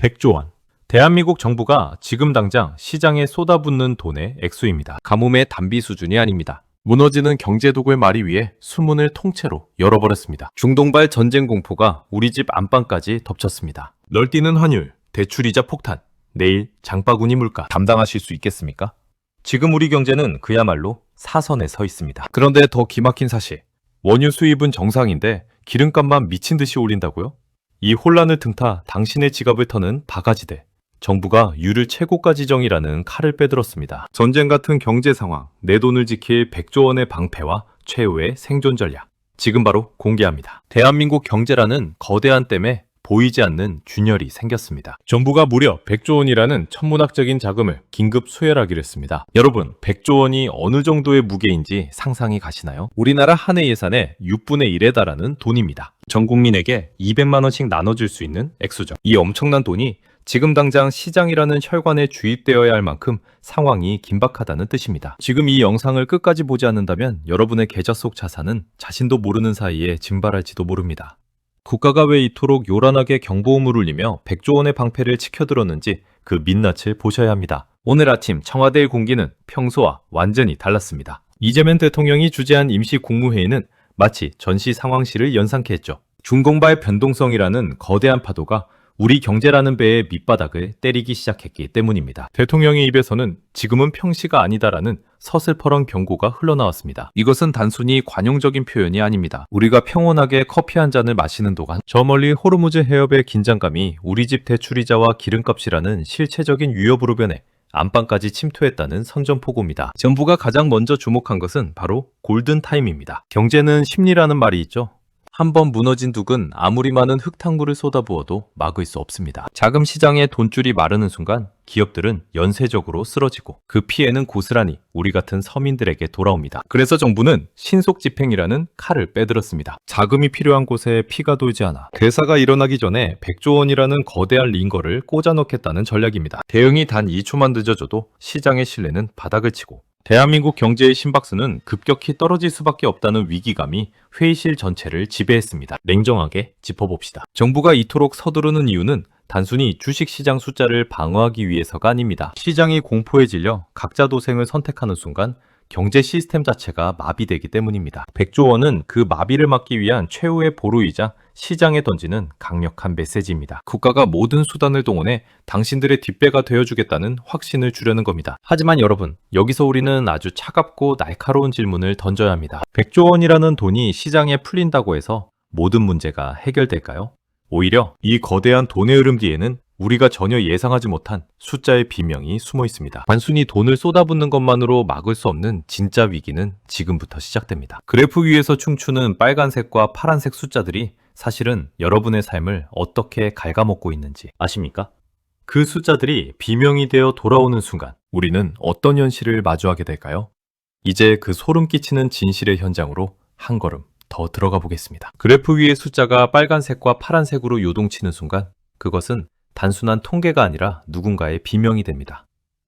100조 원. 대한민국 정부가 지금 당장 시장에 쏟아붓는 돈의 액수입니다. 가뭄의 단비 수준이 아닙니다. 무너지는 경제독을 마리 위해 수문을 통째로 열어버렸습니다. 중동발 전쟁 공포가 우리 집 안방까지 덮쳤습니다. 널뛰는 환율, 대출이자 폭탄, 내일 장바구니 물가 감당하실 수 있겠습니까? 지금 우리 경제는 그야말로 사선에 서 있습니다. 그런데 더 기막힌 사실, 원유 수입은 정상인데 기름값만 미친 듯이 올린다고요? 이 혼란을 틈타 당신의 지갑을 터는 바가지들. 정부가 유를 최고가 지정이라는 칼을 빼들었습니다. 전쟁 같은 경제 상황, 내 돈을 지킬 100조 원의 방패와 최후의 생존 전략. 지금 바로 공개합니다. 대한민국 경제라는 거대한 댐에 보이지 않는 균열이 생겼습니다. 정부가 무려 100조 원이라는 천문학적인 자금을 긴급 수혈하기로 했습니다. 여러분, 100조 원이 어느 정도의 무게인지 상상이 가시나요? 우리나라 한 해 예산의 6분의 1에 달하는 돈입니다. 전 국민에게 200만 원씩 나눠줄 수 있는 액수죠. 이 엄청난 돈이 지금 당장 시장이라는 혈관에 주입되어야 할 만큼 상황이 긴박하다는 뜻입니다. 지금 이 영상을 끝까지 보지 않는다면 여러분의 계좌 속 자산은 자신도 모르는 사이에 증발할지도 모릅니다. 국가가 왜 이토록 요란하게 경보음을 울리며 100조 원의 방패를 치켜들었는지 그 민낯을 보셔야 합니다. 오늘 아침 청와대의 공기는 평소와 완전히 달랐습니다. 이재명 대통령이 주재한 임시 국무회의는 마치 전시 상황실을 연상케 했죠. 중동발 변동성이라는 거대한 파도가 우리 경제라는 배의 밑바닥을 때리기 시작했기 때문입니다. 대통령의 입에서는 지금은 평시가 아니다라는 서슬퍼런 경고가 흘러나왔습니다. 이것은 단순히 관용적인 표현이 아닙니다. 우리가 평온하게 커피 한 잔을 마시는 동안 저 멀리 호르무즈 해협의 긴장감이 우리 집 대출이자와 기름값이라는 실체적인 위협으로 변해 안방까지 침투했다는 선전포고입니다. 정부가 가장 먼저 주목한 것은 바로 골든타임입니다. 경제는 심리라는 말이 있죠. 한번 무너진 둑은 아무리 많은 흙탕물을 쏟아부어도 막을 수 없습니다. 자금 시장의 돈줄이 마르는 순간 기업들은 연쇄적으로 쓰러지고 그 피해는 고스란히 우리 같은 서민들에게 돌아옵니다. 그래서 정부는 신속 집행이라는 칼을 빼들었습니다. 자금이 필요한 곳에 피가 돌지 않아 대사가 일어나기 전에 100조 원이라는 거대한 링거를 꽂아 넣겠다는 전략입니다. 대응이 단 2초만 늦어져도 시장의 신뢰는 바닥을 치고 대한민국 경제의 심박수는 급격히 떨어질 수밖에 없다는 위기감이 회의실 전체를 지배했습니다. 냉정하게 짚어봅시다. 정부가 이토록 서두르는 이유는 단순히 주식시장 숫자를 방어하기 위해서가 아닙니다. 시장이 공포에 질려 각자 도생을 선택하는 순간 경제 시스템 자체가 마비되기 때문입니다. 100조 원은 그 마비를 막기 위한 최후의 보루이자 시장에 던지는 강력한 메시지입니다. 국가가 모든 수단을 동원해 당신들의 뒷배가 되어주겠다는 확신을 주려는 겁니다. 하지만 여러분, 여기서 우리는 아주 차갑고 날카로운 질문을 던져야 합니다. 100조 원이라는 돈이 시장에 풀린다고 해서 모든 문제가 해결될까요? 오히려 이 거대한 돈의 흐름 뒤에는 우리가 전혀 예상하지 못한 숫자의 비명이 숨어 있습니다. 단순히 돈을 쏟아붓는 것만으로 막을 수 없는 진짜 위기는 지금부터 시작됩니다. 그래프 위에서 춤추는 빨간색과 파란색 숫자들이 사실은 여러분의 삶을 어떻게 갉아먹고 있는지 아십니까? 그 숫자들이 비명이 되어 돌아오는 순간 우리는 어떤 현실을 마주하게 될까요? 이제 그 소름 끼치는 진실의 현장으로 한 걸음 더 들어가 보겠습니다. 그래프 위의 숫자가 빨간색과 파란색으로 요동치는 순간 그것은 단순한 통계가 아니라 누군가의 비명이 됩니다.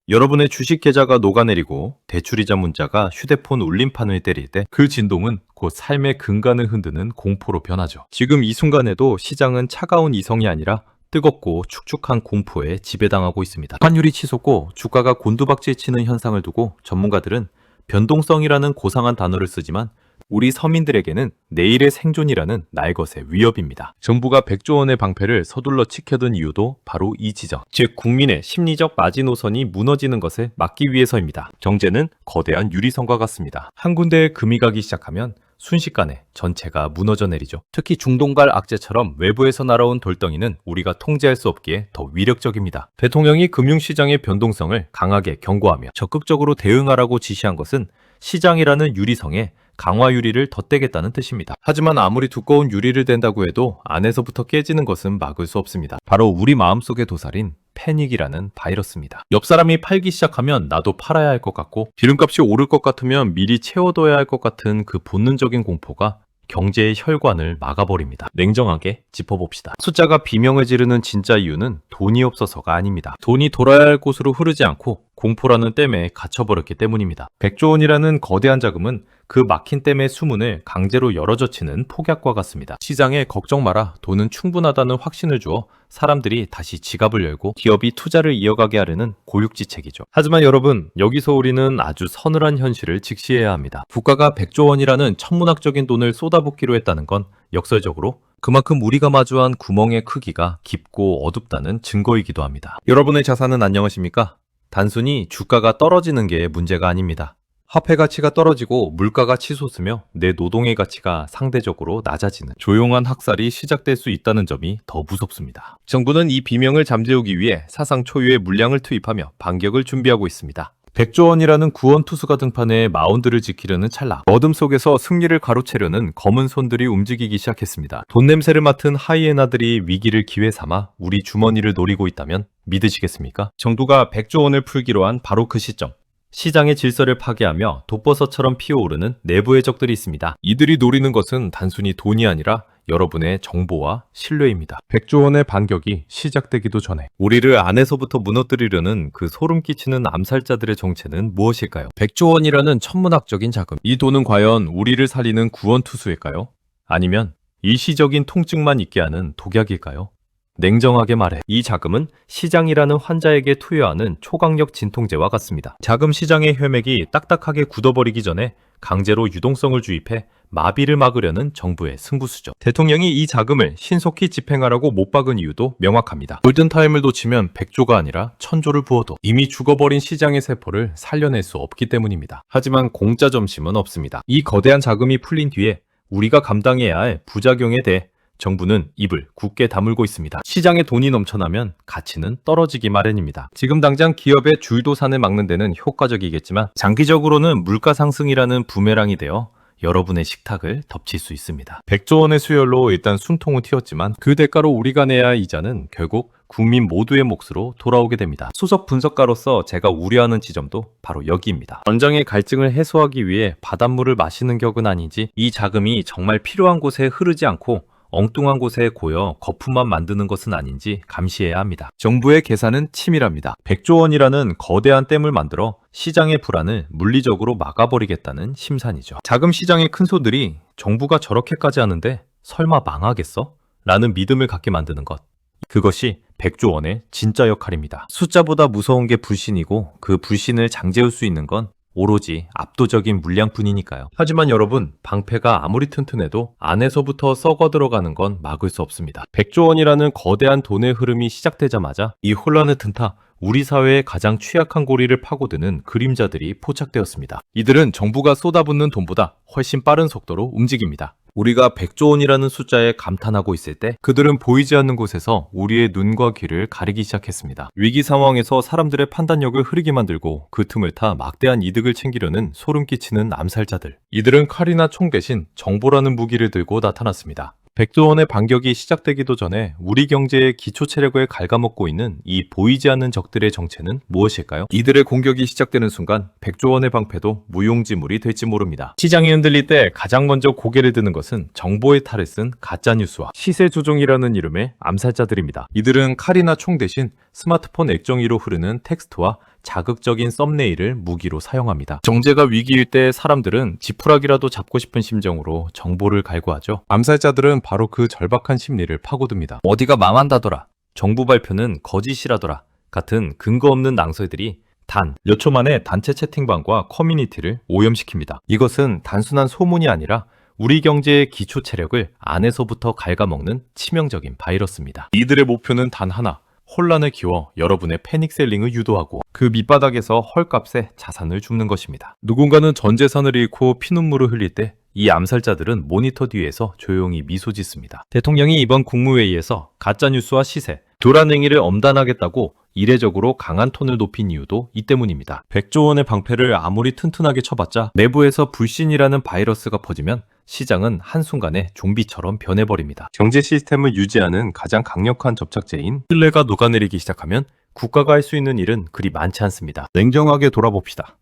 여러분의 주식 계좌가 녹아내리고 대출이자 문자가 휴대폰 울림판을 때릴 때 그 진동은 곧 삶의 근간을 흔드는 공포로 변하죠. 지금 이 순간에도 시장은 차가운 이성이 아니라 뜨겁고 축축한 공포에 지배당하고 있습니다. 환율이 치솟고 주가가 곤두박질 치는 현상을 두고 전문가들은 변동성이라는 고상한 단어를 쓰지만 우리 서민들에게는 내일의 생존이라는 날것의 위협입니다. 정부가 100조 원의 방패를 서둘러 치켜든 이유도 바로 이 지점, 즉 국민의 심리적 마지노선이 무너지는 것을 막기 위해서입니다. 경제는 거대한 유리선과 같습니다. 한 군데에 금이 가기 시작하면 순식간에 전체가 무너져 내리죠. 특히 중동발 악재처럼 외부에서 날아온 돌덩이는 우리가 통제할 수 없기에 더 위력적입니다. 대통령이 금융시장의 변동성을 강하게 경고하며 적극적으로 대응하라고 지시한 것은 시장이라는 유리성에 강화 유리를 덧대겠다는 뜻입니다. 하지만 아무리 두꺼운 유리를 댄다고 해도 안에서부터 깨지는 것은 막을 수 없습니다. 바로 우리 마음속의 도살인 패닉이라는 바이러스입니다. 옆 사람이 팔기 시작하면 나도 팔아야 할 것 같고 기름값이 오를 것 같으면 미리 채워둬야 할 것 같은 그 본능적인 공포가 경제의 혈관을 막아버립니다. 냉정하게 짚어봅시다. 숫자가 비명을 지르는 진짜 이유는 돈이 없어서가 아닙니다. 돈이 돌아야 할 곳으로 흐르지 않고 공포라는 댐에 갇혀버렸기 때문입니다. 100조 원이라는 거대한 자금은 그 막힌 댐의 수문을 강제로 열어젖히는 폭약과 같습니다. 시장에 걱정 마라, 돈은 충분하다는 확신을 주어 사람들이 다시 지갑을 열고 기업이 투자를 이어가게 하려는 고육지책이죠. 하지만 여러분, 여기서 우리는 아주 서늘한 현실을 직시해야 합니다. 국가가 100조 원이라는 천문학적인 돈을 쏟아붓기로 했다는 건 역설적으로 그만큼 우리가 마주한 구멍의 크기가 깊고 어둡다는 증거이기도 합니다. 여러분의 자산은 안녕하십니까? 단순히 주가가 떨어지는 게 문제가 아닙니다. 화폐 가치가 떨어지고 물가가 치솟으며 내 노동의 가치가 상대적으로 낮아지는 조용한 학살이 시작될 수 있다는 점이 더 무섭습니다. 정부는 이 비명을 잠재우기 위해 사상 초유의 물량을 투입하며 반격을 준비하고 있습니다. 100조 원이라는 구원투수가 등판해 마운드를 지키려는 찰나 어둠 속에서 승리를 가로채려는 검은 손들이 움직이기 시작했습니다. 돈 냄새를 맡은 하이에나들이 위기를 기회 삼아 우리 주머니를 노리고 있다면 믿으시겠습니까? 정부가 100조 원을 풀기로 한 바로 그 시점, 시장의 질서를 파괴하며 독버섯처럼 피어오르는 내부의 적들이 있습니다. 이들이 노리는 것은 단순히 돈이 아니라 여러분의 정보와 신뢰입니다. 100조 원의 반격이 시작되기도 전에 우리를 안에서부터 무너뜨리려는 그 소름 끼치는 암살자들의 정체는 무엇일까요? 100조 원이라는 천문학적인 자금, 이 돈은 과연 우리를 살리는 구원투수일까요? 아니면 일시적인 통증만 있게 하는 독약일까요? 냉정하게 말해 이 자금은 시장이라는 환자에게 투여하는 초강력 진통제와 같습니다. 자금 시장의 혈맥이 딱딱하게 굳어버리기 전에 강제로 유동성을 주입해 마비를 막으려는 정부의 승부수죠. 대통령이 이 자금을 신속히 집행하라고 못 박은 이유도 명확합니다. 골든타임을 놓치면 100조가 아니라 1000조를 부어도 이미 죽어버린 시장의 세포를 살려낼 수 없기 때문입니다. 하지만 공짜 점심은 없습니다. 이 거대한 자금이 풀린 뒤에 우리가 감당해야 할 부작용에 대해 정부는 입을 굳게 다물고 있습니다. 시장에 돈이 넘쳐나면 가치는 떨어지기 마련입니다. 지금 당장 기업의 줄도산을 막는 데는 효과적이겠지만 장기적으로는 물가 상승이라는 부메랑이 되어 여러분의 식탁을 덮칠 수 있습니다. 100조 원의 수혈로 일단 숨통은 튀었지만 그 대가로 우리가 내야 할 이자는 결국 국민 모두의 몫으로 돌아오게 됩니다. 수석 분석가로서 제가 우려하는 지점도 바로 여기입니다. 원장의 갈증을 해소하기 위해 바닷물을 마시는 격은 아니지 이 자금이 정말 필요한 곳에 흐르지 않고 엉뚱한 곳에 고여 거품만 만드는 것은 아닌지 감시해야 합니다. 정부의 계산은 치밀합니다. 100조 원이라는 거대한 댐을 만들어 시장의 불안을 물리적으로 막아버리겠다는 심산이죠. 자금 시장의 큰 손들이 정부가 저렇게까지 하는데 설마 망하겠어? 라는 믿음을 갖게 만드는 것. 그것이 100조 원의 진짜 역할입니다. 숫자보다 무서운 게 불신이고 그 불신을 장재울 수 있는 건 오로지 압도적인 물량뿐이니까요. 하지만 여러분, 방패가 아무리 튼튼해도 안에서부터 썩어 들어가는 건 막을 수 없습니다. 100조 원이라는 거대한 돈의 흐름이 시작되자마자 이 혼란을 틈타 우리 사회의 가장 취약한 고리를 파고드는 그림자들이 포착되었습니다. 이들은 정부가 쏟아붓는 돈보다 훨씬 빠른 속도로 움직입니다. 우리가 100조 원이라는 숫자에 감탄하고 있을 때 그들은 보이지 않는 곳에서 우리의 눈과 귀를 가리기 시작했습니다. 위기 상황에서 사람들의 판단력을 흐리게 만들고 그 틈을 타 막대한 이득을 챙기려는 소름 끼치는 암살자들. 이들은 칼이나 총 대신 정보라는 무기를 들고 나타났습니다. 100조 원의 반격이 시작되기도 전에 우리 경제의 기초 체력을 갉아먹고 있는 이 보이지 않는 적들의 정체는 무엇일까요? 이들의 공격이 시작되는 순간 100조 원의 방패도 무용지물이 될지 모릅니다. 시장이 흔들릴 때 가장 먼저 고개를 드는 것은 정보의 탈을 쓴 가짜뉴스와 시세 조종이라는 이름의 암살자들입니다. 이들은 칼이나 총 대신 스마트폰 액정위로 흐르는 텍스트와 자극적인 썸네일을 무기로 사용합니다. 정제가 위기일 때 사람들은 지푸라기라도 잡고 싶은 심정으로 정보를 갈구하죠. 암살자들은 바로 그 절박한 심리를 파고듭니다. 어디가 망한다더라, 정부 발표는 거짓이라더라 같은 근거 없는 낭설들이 단 몇 초 만에 단체 채팅방과 커뮤니티를 오염시킵니다. 이것은 단순한 소문이 아니라 우리 경제의 기초 체력을 안에서부터 갉아먹는 치명적인 바이러스입니다. 이들의 목표는 단 하나, 혼란을 키워 여러분의 패닉셀링을 유도하고 그 밑바닥에서 헐값에 자산을 줍는 것입니다. 누군가는 전 재산을 잃고 피눈물을 흘릴 때 이 암살자들은 모니터 뒤에서 조용히 미소 짓습니다. 대통령이 이번 국무회의에서 가짜뉴스와 시세, 도란행위를 엄단하겠다고 이례적으로 강한 톤을 높인 이유도 이 때문입니다. 100조 원의 방패를 아무리 튼튼하게 쳐봤자 내부에서 불신이라는 바이러스가 퍼지면 시장은 한순간에 좀비처럼 변해버립니다. 경제 시스템을 유지하는 가장 강력한 접착제인 신뢰가 녹아내리기 시작하면 국가가 할 수 있는 일은 그리 많지 않습니다. 냉정하게 돌아봅시다.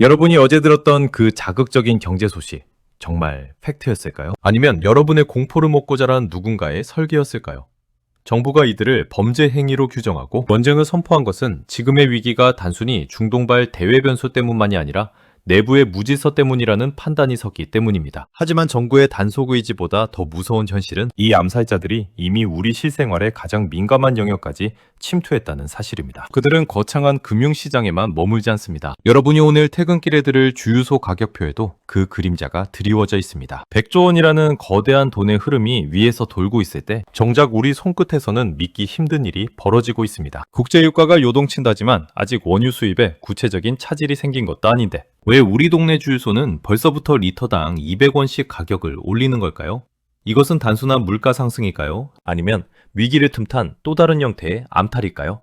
여러분이 어제 들었던 그 자극적인 경제 소식, 정말 팩트였을까요? 아니면 여러분의 공포를 먹고 자란 누군가의 설계였을까요? 정부가 이들을 범죄 행위로 규정하고 전쟁을 선포한 것은 지금의 위기가 단순히 중동발 대외 변수 때문만이 아니라 내부의 무질서 때문이라는 판단이 섰기 때문입니다. 하지만 정부의 단속 의지보다 더 무서운 현실은 이 암살자들이 이미 우리 실생활의 가장 민감한 영역까지 침투했다는 사실입니다. 그들은 거창한 금융시장에만 머물지 않습니다. 여러분이 오늘 퇴근길에 들을 주유소 가격표에도 그 그림자가 드리워져 있습니다. 100조 원이라는 거대한 돈의 흐름이 위에서 돌고 있을 때 정작 우리 손끝에서는 믿기 힘든 일이 벌어지고 있습니다. 국제유가가 요동친다지만 아직 원유 수입에 구체적인 차질이 생긴 것도 아닌데 왜 우리 동네 주유소는 벌써부터 리터당 200원씩 가격을 올리는 걸까요? 이것은 단순한 물가 상승일까요? 아니면 위기를 틈탄 또 다른 형태의 암탈일까요?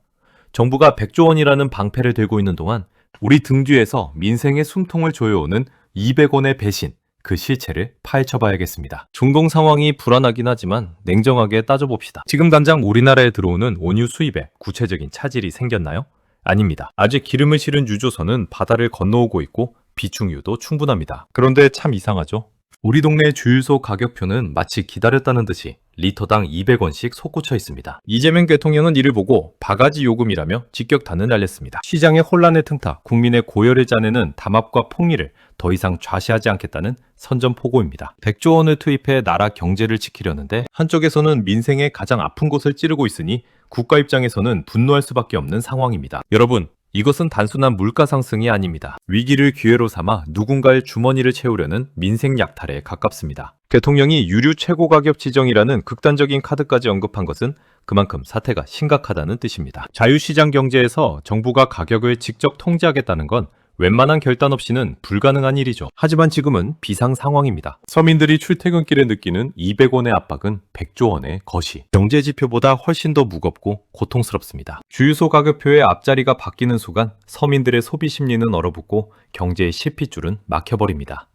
정부가 100조 원이라는 방패를 들고 있는 동안 우리 등 뒤에서 민생의 숨통을 조여오는 200원의 배신, 그 실체를 파헤쳐봐야겠습니다. 중동 상황이 불안하긴 하지만 냉정하게 따져봅시다. 지금 당장 우리나라에 들어오는 원유 수입에 구체적인 차질이 생겼나요? 아닙니다. 아직 기름을 실은 유조선은 바다를 건너오고 있고 비축유도 충분합니다. 그런데 참 이상하죠? 우리 동네 주유소 가격표는 마치 기다렸다는 듯이 리터당 200원씩 솟구쳐 있습니다. 이재명 대통령은 이를 보고 바가지 요금이라며 직격탄을 날렸습니다. 시장의 혼란을 틈타 국민의 고열을 짜내는 담합과 폭리를 더 이상 좌시하지 않겠다는 선전포고입니다. 100조 원을 투입해 나라 경제를 지키려는데 한쪽에서는 민생의 가장 아픈 곳을 찌르고 있으니 국가 입장에서는 분노할 수밖에 없는 상황입니다. 여러분, 이것은 단순한 물가 상승이 아닙니다. 위기를 기회로 삼아 누군가의 주머니를 채우려는 민생 약탈에 가깝습니다. 대통령이 유류 최고 가격 지정이라는 극단적인 카드까지 언급한 것은 그만큼 사태가 심각하다는 뜻입니다. 자유시장 경제에서 정부가 가격을 직접 통제하겠다는 건 웬만한 결단 없이는 불가능한 일이죠. 하지만 지금은 비상 상황입니다. 서민들이 출퇴근길에 느끼는 200원의 압박은 100조 원의 거시. 경제 지표보다 훨씬 더 무겁고 고통스럽습니다. 주유소 가격표의 앞자리가 바뀌는 순간 서민들의 소비 심리는 얼어붙고 경제의 실핏줄은 막혀버립니다.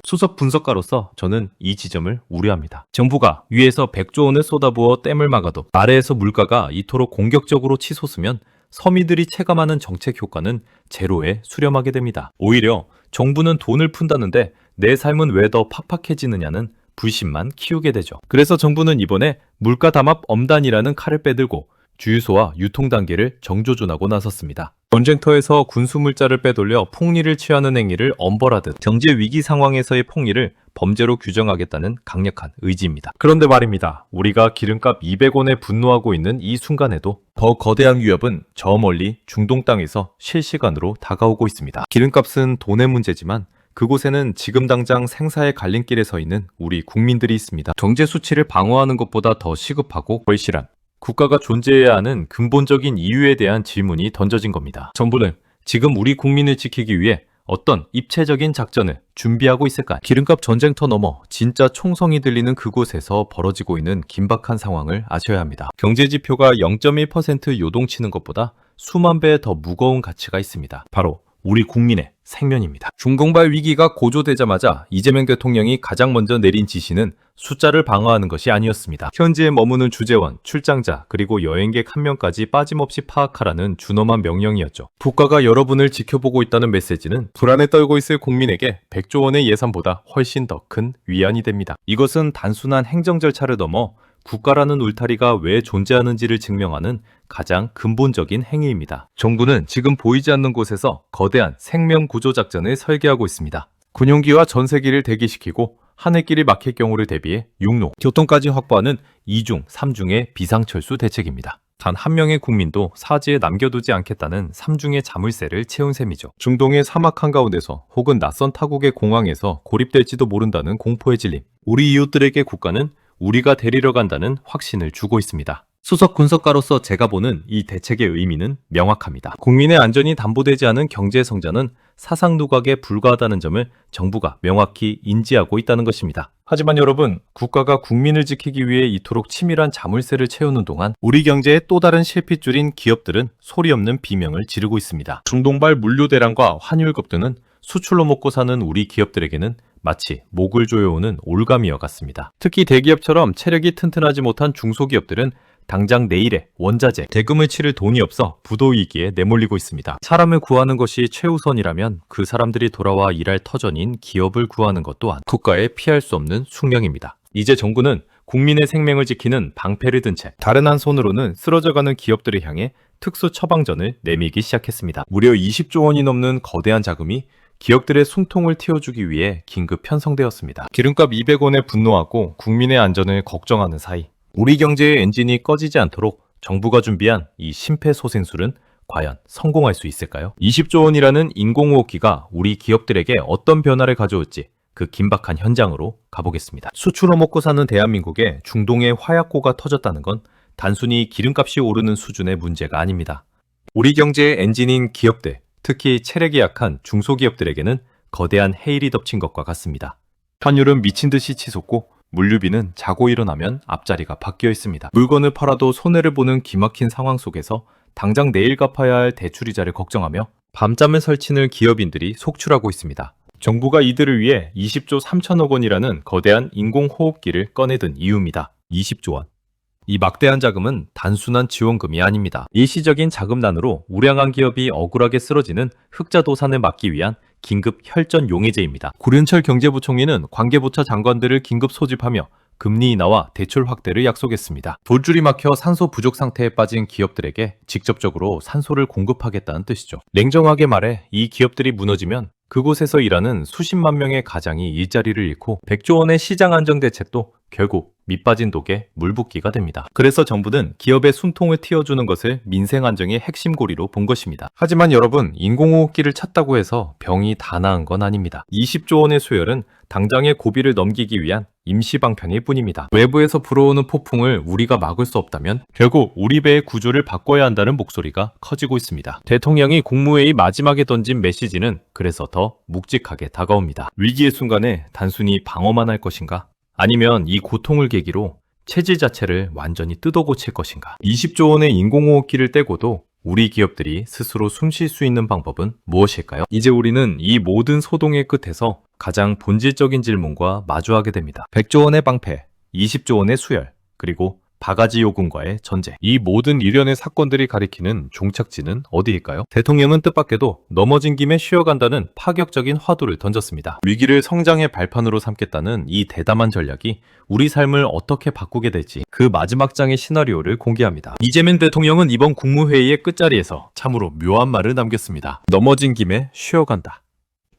수석 분석가로서 저는 이 지점을 우려합니다. 정부가 위에서 100조 원을 쏟아부어 댐을 막아도 아래에서 물가가 이토록 공격적으로 치솟으면 서민들이 체감하는 정책 효과는 제로에 수렴하게 됩니다. 오히려 정부는 돈을 푼다는데 내 삶은 왜 더 팍팍해지느냐는 불신만 키우게 되죠. 그래서 정부는 이번에 물가 담합 엄단이라는 칼을 빼들고 주유소와 유통 단계를 정조준하고 나섰습니다. 전쟁터에서 군수물자를 빼돌려 폭리를 취하는 행위를 엄벌하듯 경제 위기 상황에서의 폭리를 범죄로 규정하겠다는 강력한 의지입니다. 그런데 말입니다. 우리가 기름값 200원에 분노하고 있는 이 순간에도 더 거대한 위협은 저 멀리 중동 땅에서 실시간으로 다가오고 있습니다. 기름값은 돈의 문제지만 그곳에는 지금 당장 생사의 갈림길에 서 있는 우리 국민들이 있습니다. 경제 수치를 방어하는 것보다 더 시급하고 절실한 국가가 존재해야 하는 근본적인 이유에 대한 질문이 던져진 겁니다. 정부는 지금 우리 국민을 지키기 위해 어떤 입체적인 작전을 준비하고 있을까요? 기름값 전쟁터 넘어 진짜 총성이 들리는 그곳에서 벌어지고 있는 긴박한 상황을 아셔야 합니다. 경제 지표가 0.1% 요동치는 것보다 수만 배 더 무거운 가치가 있습니다. 바로 우리 국민의 생명입니다. 중공발 위기가 고조되자마자 이재명 대통령이 가장 먼저 내린 지시는 숫자를 방어하는 것이 아니었습니다. 현지에 머무는 주재원, 출장자, 그리고 여행객 한 명까지 빠짐없이 파악하라는 준엄한 명령이었죠. 국가가 여러분을 지켜보고 있다는 메시지는 불안에 떨고 있을 국민에게 100조 원의 예산보다 훨씬 더 큰 위안이 됩니다. 이것은 단순한 행정 절차를 넘어 국가라는 울타리가 왜 존재하는지를 증명하는 가장 근본적인 행위입니다. 정부는 지금 보이지 않는 곳에서 거대한 생명 구조 작전을 설계하고 있습니다. 군용기와 전세기를 대기시키고 하늘길이 막힐 경우를 대비해 육로, 교통까지 확보하는 2중, 3중의 비상철수 대책입니다. 단 한 명의 국민도 사지에 남겨두지 않겠다는 3중의 자물쇠를 채운 셈이죠. 중동의 사막 한가운데서 혹은 낯선 타국의 공항에서 고립될지도 모른다는 공포에 질림. 우리 이웃들에게 국가는 우리가 데리러 간다는 확신을 주고 있습니다. 수석 분석가로서 제가 보는 이 대책의 의미는 명확합니다. 국민의 안전이 담보되지 않은 경제 성장은 사상 누각에 불과하다는 점을 정부가 명확히 인지하고 있다는 것입니다. 하지만 여러분, 국가가 국민을 지키기 위해 이토록 치밀한 자물쇠를 채우는 동안 우리 경제의 또 다른 실핏줄인 기업들은 소리 없는 비명을 지르고 있습니다. 중동발 물류 대란과 환율 급등은 수출로 먹고 사는 우리 기업들에게는 마치 목을 조여오는 올가미와 같습니다. 특히 대기업처럼 체력이 튼튼하지 못한 중소기업들은 당장 내일에 원자재, 대금을 치를 돈이 없어 부도위기에 내몰리고 있습니다. 사람을 구하는 것이 최우선이라면 그 사람들이 돌아와 일할 터전인 기업을 구하는 것 또한 국가의 피할 수 없는 숙명입니다. 이제 정부는 국민의 생명을 지키는 방패를 든 채 다른 한 손으로는 쓰러져가는 기업들을 향해 특수 처방전을 내밀기 시작했습니다. 무려 20조 원이 넘는 거대한 자금이 기업들의 숨통을 틔워주기 위해 긴급 편성되었습니다. 기름값 200원에 분노하고 국민의 안전을 걱정하는 사이 우리 경제의 엔진이 꺼지지 않도록 정부가 준비한 이 심폐소생술은 과연 성공할 수 있을까요? 20조 원이라는 인공호흡기가 우리 기업들에게 어떤 변화를 가져올지 그 긴박한 현장으로 가보겠습니다. 수출로 먹고 사는 대한민국에 중동의 화약고가 터졌다는 건 단순히 기름값이 오르는 수준의 문제가 아닙니다. 우리 경제의 엔진인 기업들, 특히 체력이 약한 중소기업들에게는 거대한 해일이 덮친 것과 같습니다. 환율은 미친 듯이 치솟고 물류비는 자고 일어나면 앞자리가 바뀌어 있습니다. 물건을 팔아도 손해를 보는 기막힌 상황 속에서 당장 내일 갚아야 할 대출이자를 걱정하며 밤잠을 설치는 기업인들이 속출하고 있습니다. 정부가 이들을 위해 20조 3천억 원이라는 거대한 인공호흡기를 꺼내든 이유입니다. 20조 원. 이 막대한 자금은 단순한 지원금이 아닙니다. 일시적인 자금난으로 우량한 기업이 억울하게 쓰러지는 흑자도산을 막기 위한 긴급 혈전 용해제입니다. 구륜철 경제부총리는 관계부처 장관들을 긴급 소집하며 금리 인하와 대출 확대를 약속했습니다. 돌줄이 막혀 산소 부족 상태에 빠진 기업들에게 직접적으로 산소를 공급하겠다는 뜻이죠. 냉정하게 말해 이 기업들이 무너지면 그곳에서 일하는 수십만 명의 가장이 일자리를 잃고 100조 원의 시장 안정 대책도 결국 밑빠진 독에 물붓기가 됩니다. 그래서 정부는 기업의 숨통을 틔워주는 것을 민생 안정의 핵심 고리로 본 것입니다. 하지만 여러분, 인공호흡기를 찾다고 해서 병이 다 나은 건 아닙니다. 20조 원의 수혈은 당장의 고비를 넘기기 위한 임시 방편일 뿐입니다. 외부에서 불어오는 폭풍을 우리가 막을 수 없다면 결국 우리 배의 구조를 바꿔야 한다는 목소리가 커지고 있습니다. 대통령이 국무회의 마지막에 던진 메시지는 그래서 더 묵직하게 다가옵니다. 위기의 순간에 단순히 방어만 할 것인가? 아니면 이 고통을 계기로 체질 자체를 완전히 뜯어 고칠 것인가? 20조 원의 인공호흡기를 떼고도 우리 기업들이 스스로 숨 쉴 수 있는 방법은 무엇일까요? 이제 우리는 이 모든 소동의 끝에서 가장 본질적인 질문과 마주하게 됩니다. 100조 원의 방패, 20조 원의 수혈, 그리고 바가지 요금과의 전쟁. 이 모든 일련의 사건들이 가리키는 종착지는 어디일까요? 대통령은 뜻밖에도 넘어진 김에 쉬어간다는 파격적인 화두를 던졌습니다. 위기를 성장의 발판으로 삼겠다는 이 대담한 전략이 우리 삶을 어떻게 바꾸게 될지 그 마지막 장의 시나리오를 공개합니다. 이재명 대통령은 이번 국무회의의 끝자리에서 참으로 묘한 말을 남겼습니다. 넘어진 김에 쉬어간다.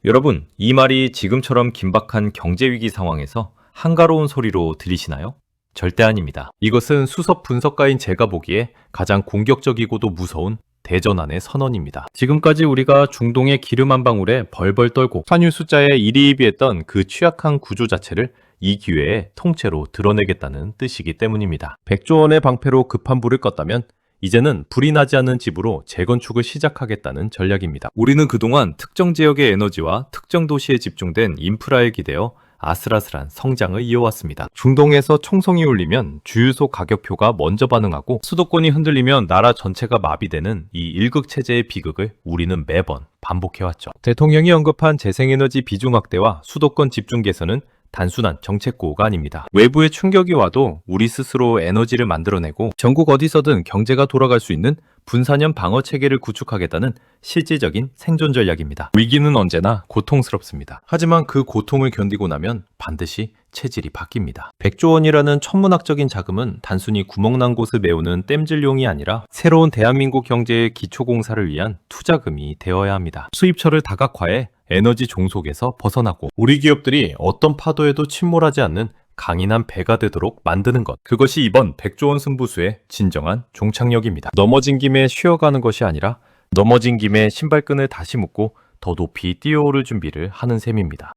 여러분, 이 말이 지금처럼 긴박한 경제위기 상황에서 한가로운 소리로 들리시나요? 절대 아닙니다. 이것은 수석 분석가인 제가 보기에 가장 공격적이고도 무서운 대전환의 선언입니다. 지금까지 우리가 중동의 기름 한 방울에 벌벌 떨고 환율 숫자에 일희일비했던 그 취약한 구조 자체를 이 기회에 통째로 드러내겠다는 뜻이기 때문입니다. 100조 원의 방패로 급한 불을 껐다면 이제는 불이 나지 않는 집으로 재건축을 시작하겠다는 전략입니다. 우리는 그동안 특정 지역의 에너지와 특정 도시에 집중된 인프라에 기대어 아슬아슬한 성장을 이어왔습니다. 중동에서 총성이 울리면 주유소 가격표가 먼저 반응하고 수도권이 흔들리면 나라 전체가 마비되는 이 일극체제의 비극을 우리는 매번 반복해왔죠. 대통령이 언급한 재생에너지 비중 확대와 수도권 집중 개선은 단순한 정책 고호가 아닙니다. 외부의 충격이 와도 우리 스스로 에너지를 만들어내고 전국 어디서든 경제가 돌아갈 수 있는 분산형 방어 체계를 구축하겠다는 실질적인 생존 전략입니다. 위기는 언제나 고통스럽습니다. 하지만 그 고통을 견디고 나면 반드시 체질이 바뀝니다. 100조 원이라는 천문학적인 자금은 단순히 구멍난 곳을 메우는 땜질용이 아니라 새로운 대한민국 경제의 기초공사를 위한 투자금이 되어야 합니다. 수입처를 다각화해 에너지 종속에서 벗어나고 우리 기업들이 어떤 파도에도 침몰하지 않는 강인한 배가 되도록 만드는 것. 그것이 이번 100조 원 승부수의 진정한 종착역입니다. 넘어진 김에 쉬어가는 것이 아니라 넘어진 김에 신발끈을 다시 묶고 더 높이 뛰어오를 준비를 하는 셈입니다.